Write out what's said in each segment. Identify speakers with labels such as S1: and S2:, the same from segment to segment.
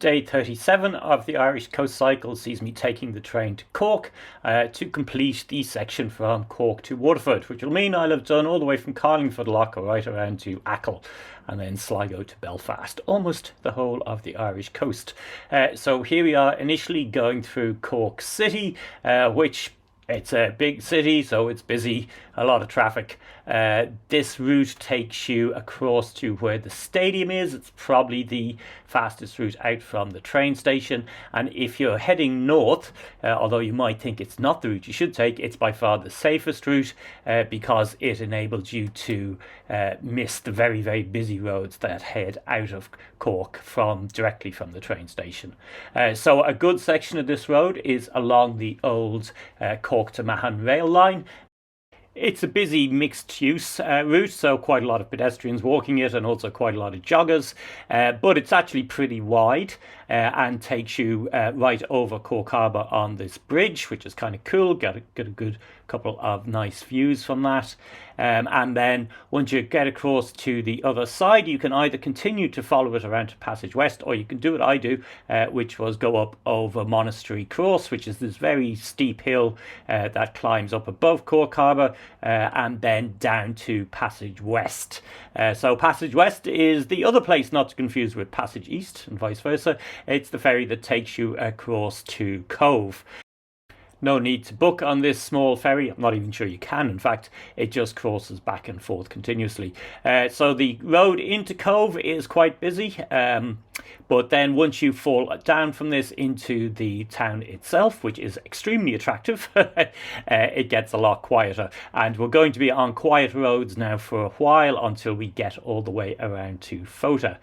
S1: Day 37 of the Irish Coast Cycle sees me taking the train to Cork to complete the section from Cork to Waterford, which will mean I'll have done all the way from Carlingford Lough right around to Achill and then Sligo to Belfast, almost the whole of the Irish coast. So here we are initially going through Cork City, which it's a big city, so it's busy, a lot of traffic. This route takes you across to where the stadium is. It's probably the fastest route out from the train station. And if you're heading north, although you might think it's not the route you should take, it's by far the safest route because it enables you to miss the very, very busy roads that head out of Cork directly from the train station. So a good section of this road is along the old Cork to Mahon rail line. It's a busy mixed-use route, so quite a lot of pedestrians walking it and also quite a lot of joggers, but it's actually pretty wide and takes you right over Cork Harbour on this bridge, which is kind of cool. Get a good couple of nice views from that. And then once you get across to the other side, you can either continue to follow it around to Passage West, or you can do what I do, which was go up over Monastery Cross, which is this very steep hill that climbs up above Cork Harbour and then down to Passage West. So Passage West is the other place not to confuse with Passage East and vice versa. It's the ferry that takes you across to Cobh. No need to book on this small ferry. I'm not even sure you can. In fact, it just crosses back and forth continuously. So the road into Cobh is quite busy. But then once you fall down from this into the town itself, which is extremely attractive, it gets a lot quieter. And we're going to be on quiet roads now for a while until we get all the way around to Fota.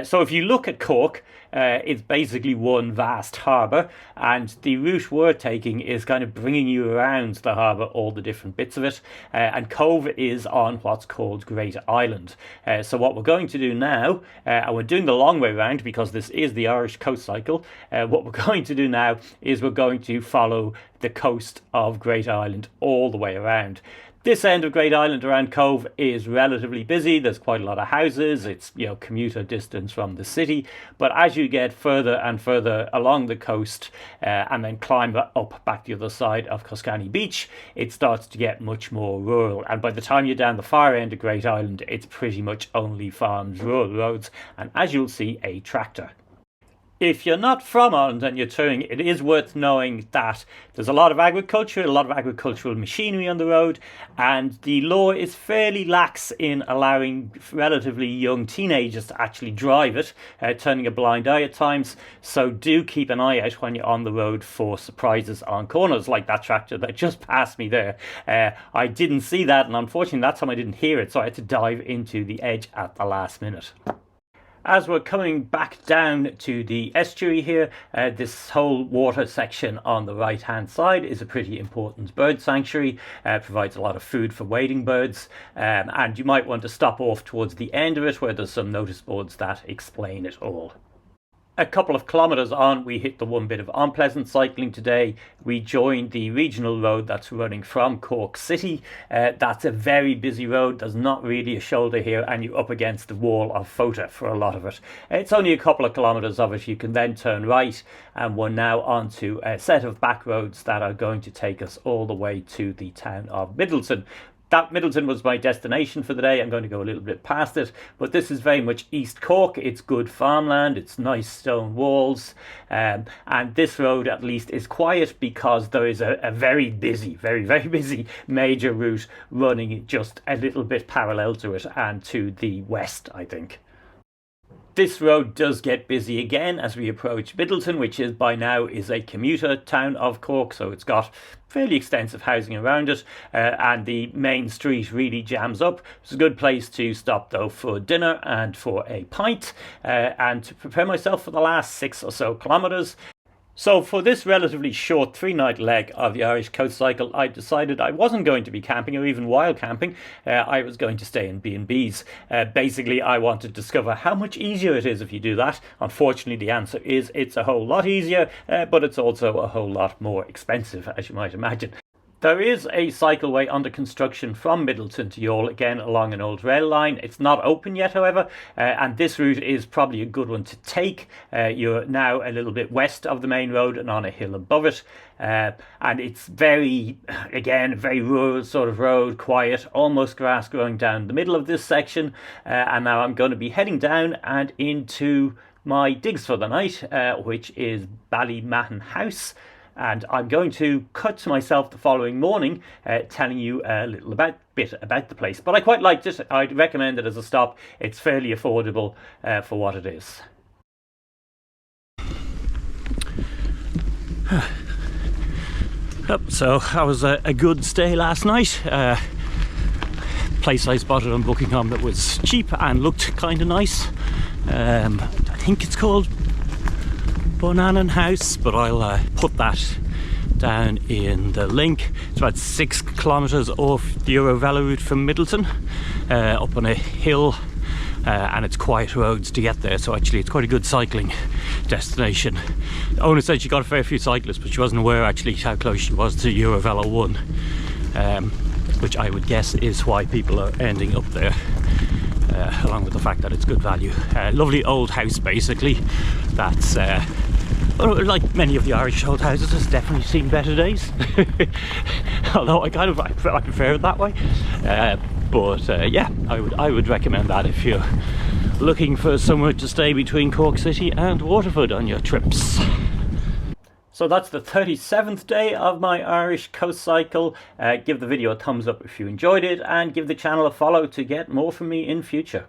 S1: So if you look at Cork, it's basically one vast harbour, and the route we're taking is kind of bringing you around the harbour, all the different bits of it, and Cobh is on what's called Great Island. So what we're going to do now, and we're doing the long way round because this is the Irish Coast Cycle, what we're going to do now is we're going to follow the coast of Great Island all the way around. This end of Great Island around Cobh is relatively busy. There's quite a lot of houses. It's, commuter distance from the city. But as you get further and further along the coast and then climb up back the other side of Coscani Beach, it starts to get much more rural. And by the time you're down the far end of Great Island, it's pretty much only farms, rural roads, and as you'll see, a tractor. If you're not from Ireland and you're touring, it is worth knowing that there's a lot of agriculture, a lot of agricultural machinery on the road, and the law is fairly lax in allowing relatively young teenagers to actually drive it, turning a blind eye at times. So do keep an eye out when you're on the road for surprises on corners, like that tractor that just passed me there. I didn't see that, and unfortunately that time I didn't hear it, so I had to dive into the edge at the last minute. As we're coming back down to the estuary here, this whole water section on the right hand side is a pretty important bird sanctuary. Provides a lot of food for wading birds, and you might want to stop off towards the end of it where there's some notice boards that explain it all. A couple of kilometres on, we hit the one bit of unpleasant cycling today. We joined the regional road that's running from Cork City. That's a very busy road. There's not really a shoulder here, and you're up against the wall of Fota for a lot of it. It's only a couple of kilometres of it. You can then turn right, and we're now onto a set of back roads that are going to take us all the way to the town of Midleton. That Middleton was my destination for the day. I'm going to go a little bit past it, but this is very much East Cork. It's good farmland, it's nice stone walls, and this road at least is quiet because there is a very busy, very, very busy major route running just a little bit parallel to it and to the west, I think. This road does get busy again as we approach Midleton, which is by now is a commuter town of Cork, so it's got fairly extensive housing around it, and the main street really jams up. It's a good place to stop though for dinner and for a pint, and to prepare myself for the last 6 or so kilometres. So for this relatively short 3-night leg of the Irish Coast Cycle, I decided I wasn't going to be camping or even wild camping. I was going to stay in B&Bs. Basically, I wanted to discover how much easier it is if you do that. Unfortunately, the answer is it's a whole lot easier, but it's also a whole lot more expensive, as you might imagine. There is a cycleway under construction from Midleton to Youghal, again along an old rail line. It's not open yet, however, and this route is probably a good one to take. You're now a little bit west of the main road and on a hill above it, and it's very rural sort of road, quiet, almost grass growing down the middle of this section. And now I'm going to be heading down and into my digs for the night, which is Ballynona House. And I'm going to cut to myself the following morning, telling you a little bit about the place. But I quite liked it. I'd recommend it as a stop. It's fairly affordable for what it is. So that was a good stay last night. Place I spotted on Booking.com that was cheap and looked kind of nice. I think it's called Ballynona House, but I'll put that down in the link. It's about 6 kilometres off the Eurovelo route from Middleton, up on a hill, and it's quiet roads to get there, so actually it's quite a good cycling destination. The owner said she got a fair few cyclists, but she wasn't aware actually how close she was to Eurovelo 1, which I would guess is why people are ending up there. Along with the fact that it's good value. Lovely old house, basically. That's like many of the Irish old houses, has definitely seen better days. Although I prefer it that way. But yeah, I would recommend that if you're looking for somewhere to stay between Cork City and Waterford on your trips. So that's the 37th day of my Irish coast cycle. Give the video a thumbs up if you enjoyed it, and give the channel a follow to get more from me in future.